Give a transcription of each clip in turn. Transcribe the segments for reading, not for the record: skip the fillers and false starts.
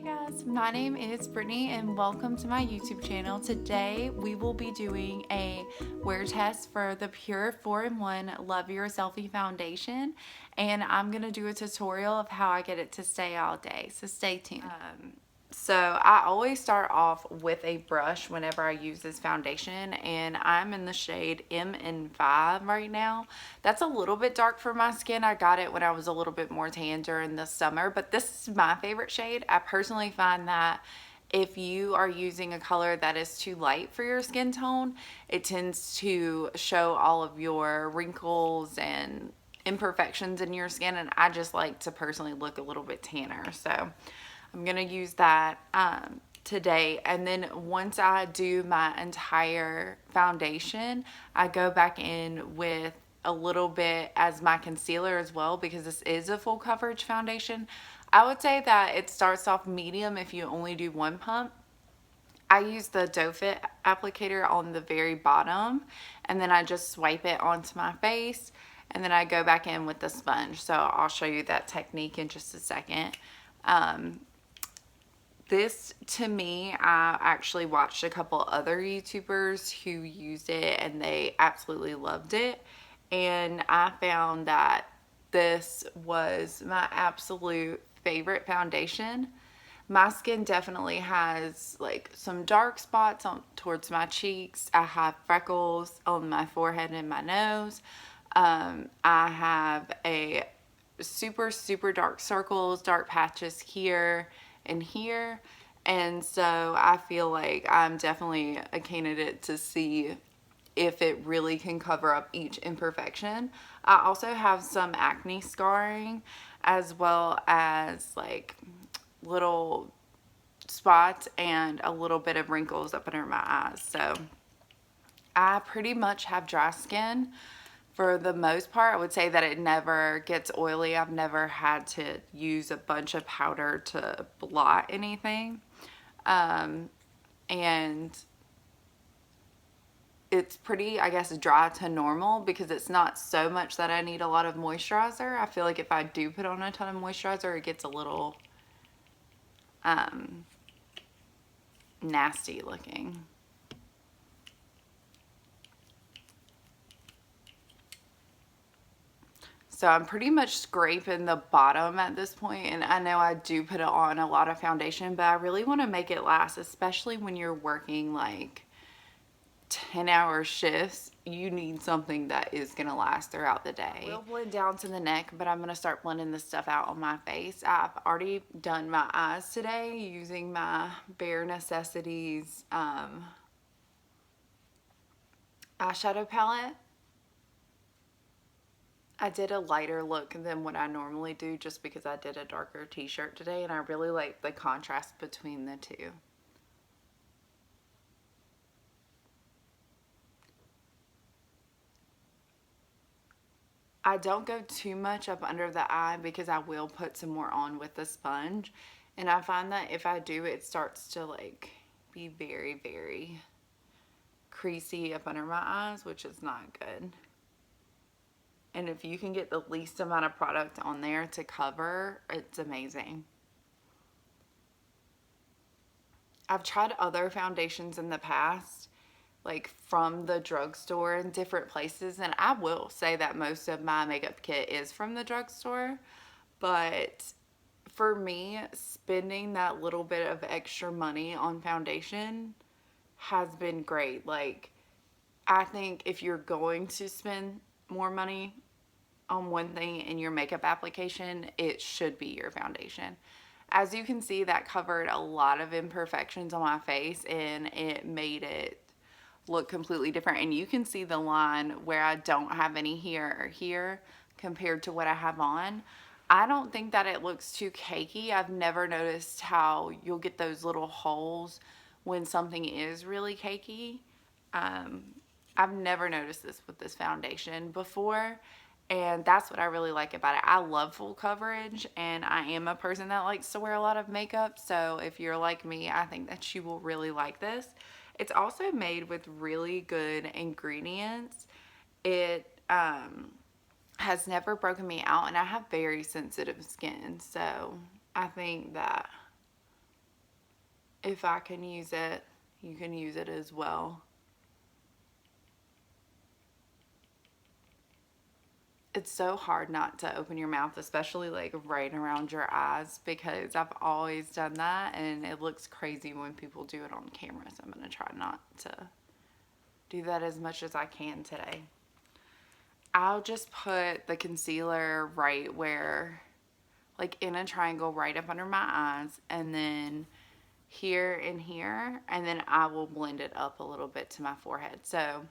Guys, my name is Brittany and welcome to my YouTube channel. Today we will be doing a wear test for the PUR 4-in-1 Love Your Selfie Foundation, and I'm going to do a tutorial of how I get it to stay all day, so stay tuned. So I always start off with a brush whenever I use this foundation, and I'm in the shade MN5 right now. That's a little bit dark for my skin. I got it when I was a little bit more tan during the summer, but this is my favorite shade. I personally find that if you are using a color that is too light for your skin tone, it tends to show all of your wrinkles and imperfections in your skin, and I just like to personally look a little bit tanner. So I'm gonna use that today, and then once I do my entire foundation, I go back in with a little bit as my concealer as well, because this is a full coverage foundation. I would say that it starts off medium if you only do one pump. I use the Doe Fit applicator on the very bottom, and then I just swipe it onto my face, and then I go back in with the sponge. So I'll show you that technique in just a second. This, to me, I actually watched a couple other YouTubers who used it and they absolutely loved it. And I found that this was my absolute favorite foundation. My skin definitely has like some dark spots on towards my cheeks. I have freckles on my forehead and my nose. I have a super dark circles, dark patches here and here, and so I feel like I'm definitely a candidate to see if it really can cover up each imperfection. I also have some acne scarring, as well as like little spots and a little bit of wrinkles up under my eyes. So I pretty much have dry skin. For the most part, I would say that it never gets oily. I've never had to use a bunch of powder to blot anything. And it's pretty, I guess, dry to normal, because it's not so much that I need a lot of moisturizer. I feel like if I do put on a ton of moisturizer, it gets a little nasty looking. So I'm pretty much scraping the bottom at this point, and I know I do put it on a lot of foundation, but I really want to make it last, especially when you're working like 10-hour shifts. You need something that is going to last throughout the day. We'll blend down to the neck, but I'm going to start blending this stuff out on my face. I've already done my eyes today using my Bare Necessities eyeshadow palette. I did a lighter look than what I normally do just because I did a darker t-shirt today, and I really like the contrast between the two. I don't go too much up under the eye because I will put some more on with the sponge, and I find that if I do, it starts to like be very creasy up under my eyes, which is not good. And if you can get the least amount of product on there to cover, it's amazing. I've tried other foundations in the past, like from the drugstore and different places, and I will say that most of my makeup kit is from the drugstore, but for me, spending that little bit of extra money on foundation has been great. Like, I think if you're going to spend more money on one thing in your makeup application, it should be your foundation. As you can see, that covered a lot of imperfections on my face, and it made it look completely different. And you can see the line where I don't have any here or here compared to what I have on. I don't think that it looks too cakey. I've never noticed how you'll get those little holes when something is really cakey. I've never noticed this with this foundation before, and that's what I really like about it. I love full coverage, and I am a person that likes to wear a lot of makeup, so if you're like me, I think that you will really like this. It's also made with really good ingredients. It has never broken me out, and I have very sensitive skin, so I think that if I can use it, you can use it as well. It's so hard not to open your mouth, especially like right around your eyes, because I've always done that and it looks crazy when people do it on camera. So I'm going to try not to do that as much as I can today. I'll just put the concealer right where, like in a triangle right up under my eyes, and then here and here, and then I will blend it up a little bit to my forehead. So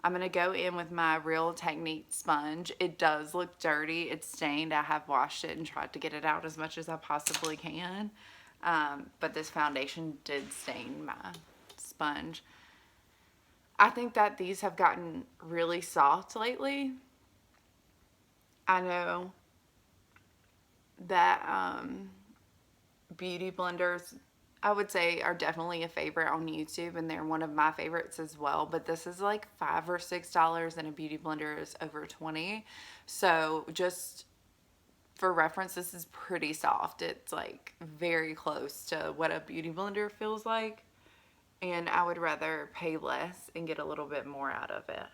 I'm going to go in with my Real Technique sponge. It does look dirty. It's stained. I have washed it and tried to get it out as much as I possibly can. But this foundation did stain my sponge. I think that these have gotten really soft lately. I know that beauty blenders, I would say, are definitely a favorite on YouTube, and they're one of my favorites as well. But this is like $5 or $6, and a beauty blender is over $20. So just for reference, this is pretty soft. It's like very close to what a beauty blender feels like, and I would rather pay less and get a little bit more out of it.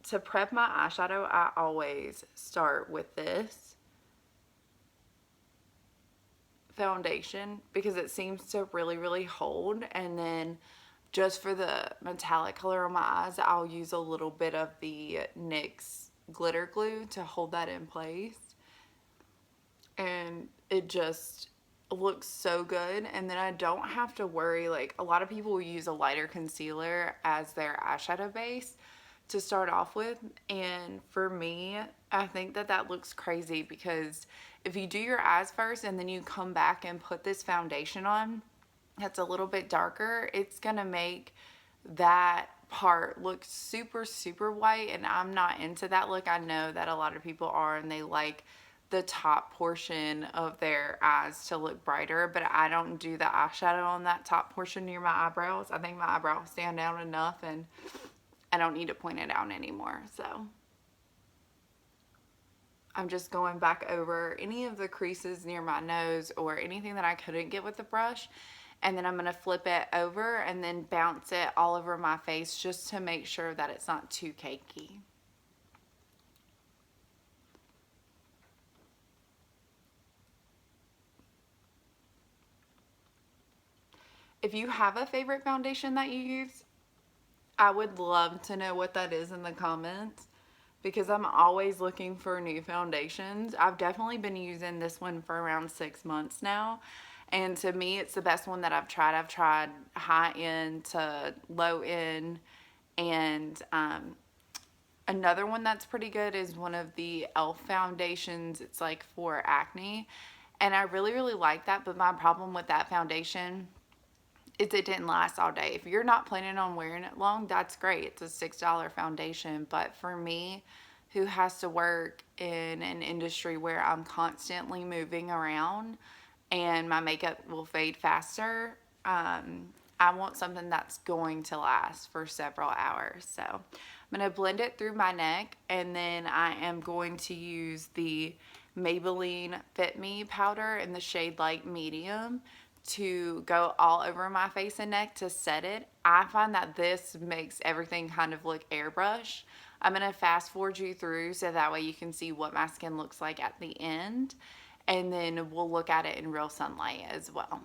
To prep my eyeshadow, I always start with this foundation because it seems to really hold, and then just for the metallic color on my eyes, I'll use a little bit of the NYX glitter glue to hold that in place, and it just looks so good. And then I don't have to worry, like a lot of people use a lighter concealer as their eyeshadow base to start off with, and for me, I think that that looks crazy because if you do your eyes first and then you come back and put this foundation on that's a little bit darker, it's gonna make that part look super white, and I'm not into that look. I know that a lot of people are, and they like the top portion of their eyes to look brighter, but I don't do the eyeshadow on that top portion near my eyebrows. I think my eyebrows stand out enough, and I don't need to point it out anymore. So I'm just going back over any of the creases near my nose or anything that I couldn't get with the brush, and then I'm going to flip it over and then bounce it all over my face just to make sure that it's not too cakey. If you have a favorite foundation that you use, I would love to know what that is in the comments, because I'm always looking for new foundations. I've definitely been using this one for around 6 months now, and to me it's the best one that I've tried. I've tried high end to low end, and another one that's pretty good is one of the e.l.f. foundations. It's like for acne, and I really like that, but my problem with that foundation is it didn't last all day. If you're not planning on wearing it long, that's great. It's a $6 foundation. But for me, who has to work in an industry where I'm constantly moving around and my makeup will fade faster, I want something that's going to last for several hours. So I'm going to blend it through my neck, and then I am going to use the Maybelline Fit Me powder in the shade Light Medium to go all over my face and neck to set it. I find that this makes everything kind of look airbrush. I'm going to fast forward you through so that way you can see what my skin looks like at the end, and then we'll look at it in real sunlight as well.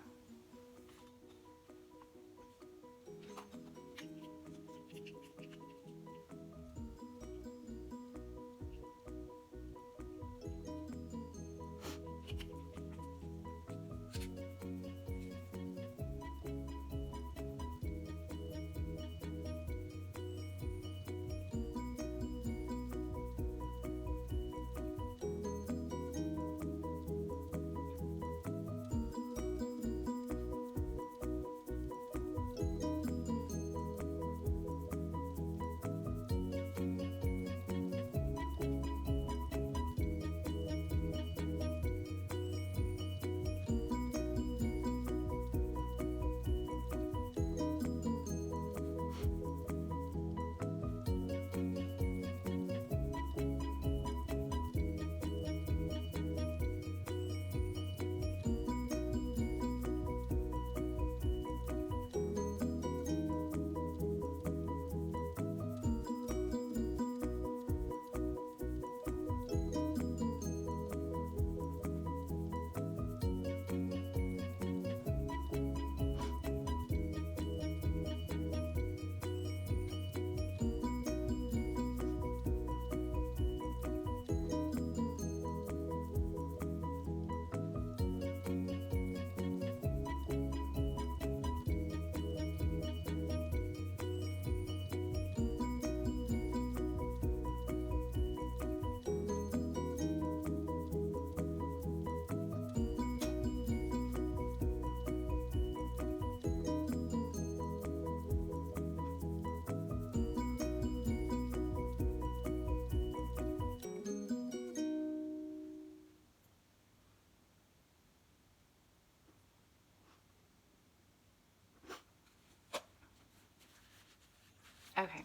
Okay.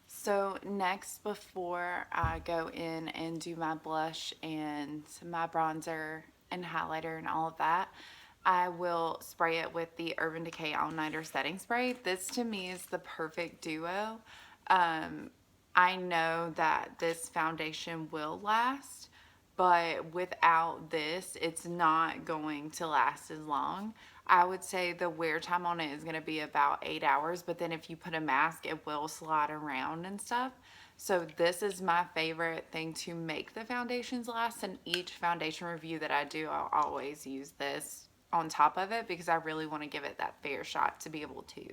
So next, before I go in and do my blush and my bronzer and highlighter and all of that, I will spray it with the Urban Decay All Nighter Setting Spray. This to me is the perfect duo. I know that this foundation will last, but without this, it's not going to last as long. I would say the wear time on it is going to be about 8 hours, but then if you put a mask, it will slide around and stuff. So this is my favorite thing to make the foundations last, and each foundation review that I do, I'll always use this on top of it because I really want to give it that fair shot to be able to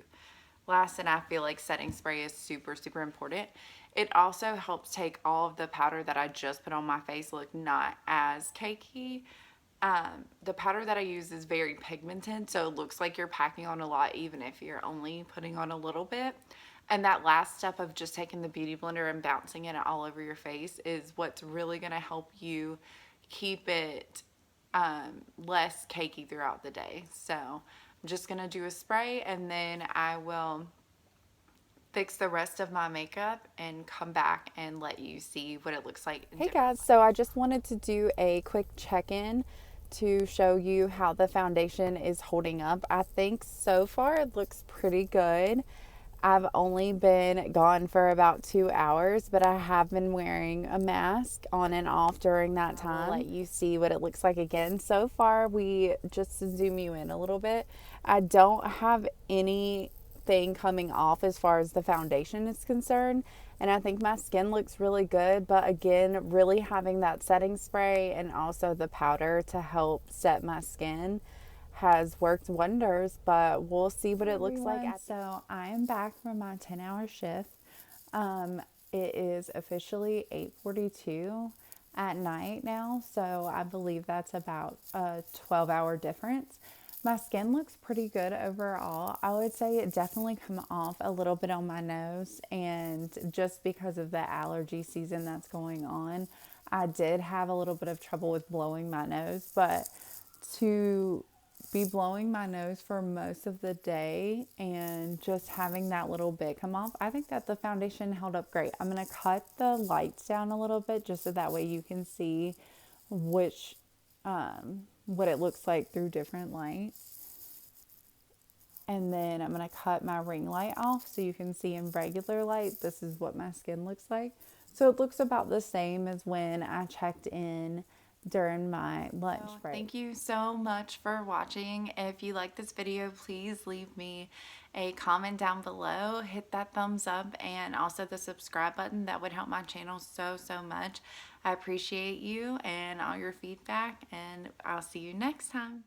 last. And I feel like setting spray is super, super important. It also helps take all of the powder that I just put on my face look not as cakey. The powder that I use is very pigmented, so it looks like you're packing on a lot even if you're only putting on a little bit. And that last step of just taking the beauty blender and bouncing it all over your face is what's really going to help you keep it less cakey throughout the day. So I'm just going to do a spray, and then I will fix the rest of my makeup and come back and let you see what it looks like. Hey guys, so I just wanted to do a quick check-in to show you how the foundation is holding up. I think so far it looks pretty good. I've only been gone for about 2 hours, but I have been wearing a mask on and off during that time. I'll let you see what it looks like again. So far, just to zoom you in a little bit, I don't have anything coming off as far as the foundation is concerned. And I think my skin looks really good, but again, really having that setting spray and also the powder to help set my skin has worked wonders, but we'll see what it looks like. So I am back from my 10-hour shift. It is officially 8:42 at night now, so I believe that's about a 12-hour difference. My skin looks pretty good overall. I would say it definitely come off a little bit on my nose, and just because of the allergy season that's going on, I did have a little bit of trouble with blowing my nose, but to be blowing my nose for most of the day and just having that little bit come off, I think that the foundation held up great. I'm going to cut the lights down a little bit just so that way you can see which what it looks like through different lights. And then I'm going to cut my ring light off so you can see in regular light this is what my skin looks like. So it looks about the same as when I checked in during my lunch break. Thank you so much for watching. If you like this video, please leave me a comment down below. Hit that thumbs up and also the subscribe button. That would help my channel so, so much. I appreciate you and all your feedback, and I'll see you next time.